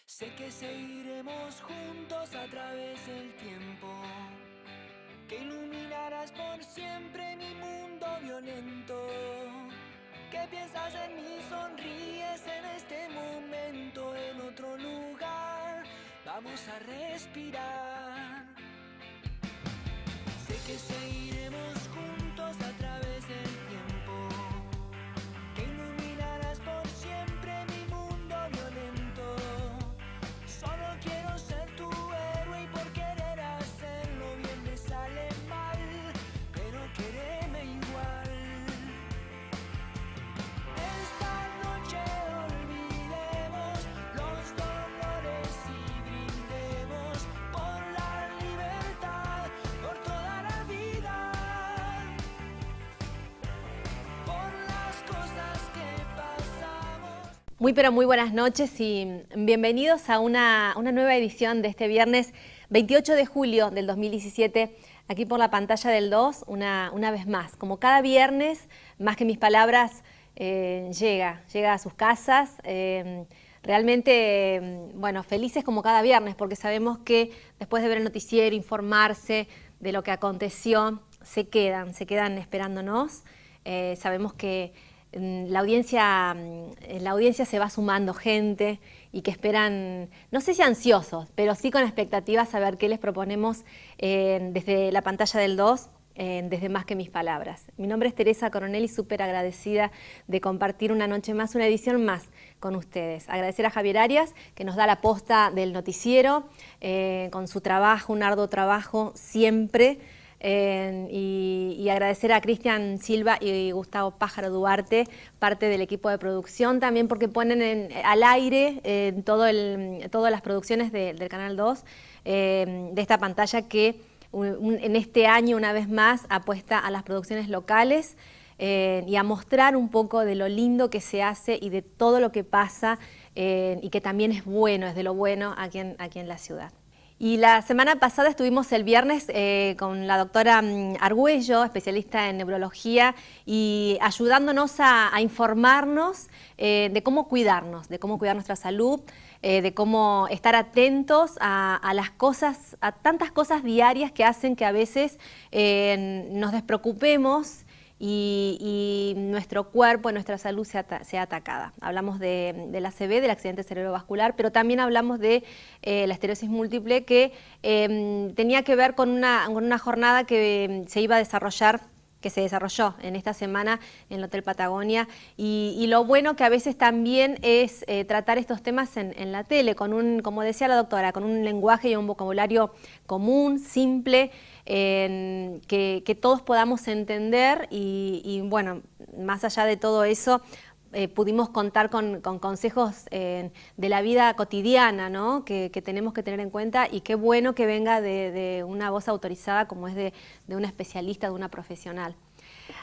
Sé que seguiremos juntos a través del tiempo, que iluminarás por siempre mi mundo violento. ¿Qué piensas en mí? Sonríes en este momento. En otro lugar vamos a respirar. Sé que seguiremos juntos a través del tiempo, que iluminarás por siempre mi mundo violento. Solo quiero ser tu héroe y por querer hacerlo bien me sale mal, pero quéreme igual. Esta noche olvidemos los dolores y brindemos por la libertad, por toda la vida, por las cosas que pasamos. Muy pero muy buenas noches y bienvenidos a una nueva edición de este viernes 28 de julio del 2017, aquí por la pantalla del 2, una vez más. Como cada viernes, Más que mis palabras llega a sus casas. Realmente, bueno, felices como cada viernes, porque sabemos que después de ver el noticiero, informarse de lo que aconteció, se quedan esperándonos. Sabemos que la audiencia se va sumando gente y que esperan, no sé si ansiosos, pero sí con expectativas a ver qué les proponemos desde la pantalla del 2, desde Más que mis palabras. Mi nombre es Teresa Coronel y súper agradecida de compartir una noche más, una edición más con ustedes. Agradecer a Javier Arias, que nos da la posta del noticiero, con su trabajo, un arduo trabajo siempre. Y agradecer a Cristian Silva y Gustavo Pájaro Duarte, parte del equipo de producción también, porque ponen al aire todas las producciones del Canal 2, de esta pantalla que en este año una vez más apuesta a las producciones locales y a mostrar un poco de lo lindo que se hace y de todo lo que pasa y que también es bueno, es de lo bueno aquí en la ciudad. Y la semana pasada estuvimos el viernes con la doctora Argüello, especialista en neurología, y ayudándonos a informarnos de cómo cuidarnos, de cómo cuidar nuestra salud, de cómo estar atentos a las cosas, a tantas cosas diarias que hacen que a veces nos despreocupemos y nuestro cuerpo, nuestra salud sea atacada. Hablamos del ACV, del accidente cerebrovascular, pero también hablamos de la esclerosis múltiple, que tenía que ver con una jornada que se iba a desarrollar, que se desarrolló en esta semana en el Hotel Patagonia, y lo bueno que a veces también es tratar estos temas en la tele, como decía la doctora, con un lenguaje y un vocabulario común, simple, que todos podamos entender y bueno, más allá de todo eso, pudimos contar con consejos de la vida cotidiana, ¿no? que tenemos que tener en cuenta, y qué bueno que venga de una voz autorizada como es de una especialista, de una profesional.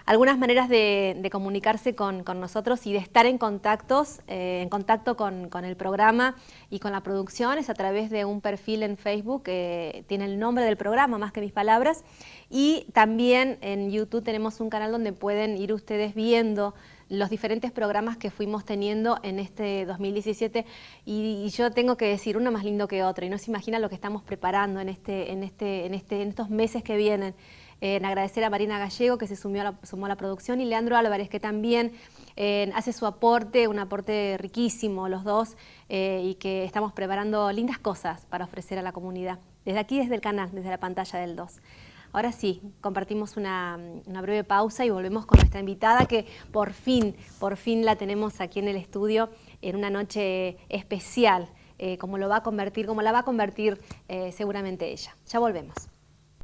Algunas maneras de comunicarse con nosotros y de estar en contacto con el programa y con la producción es a través de un perfil en Facebook que tiene el nombre del programa, Más que mis palabras, y también en YouTube tenemos un canal donde pueden ir ustedes viendo los diferentes programas que fuimos teniendo en este 2017, y yo tengo que decir, uno más lindo que otro, y no se imagina lo que estamos preparando en estos meses que vienen. Agradecer a Marina Gallego, que se sumó a la producción, y Leandro Álvarez, que también hace su aporte, un aporte riquísimo, los dos, y que estamos preparando lindas cosas para ofrecer a la comunidad. Desde aquí, desde el canal, desde la pantalla del 2. Ahora sí, compartimos una breve pausa y volvemos con nuestra invitada, que por fin la tenemos aquí en el estudio en una noche especial, como la va a convertir seguramente ella. Ya volvemos.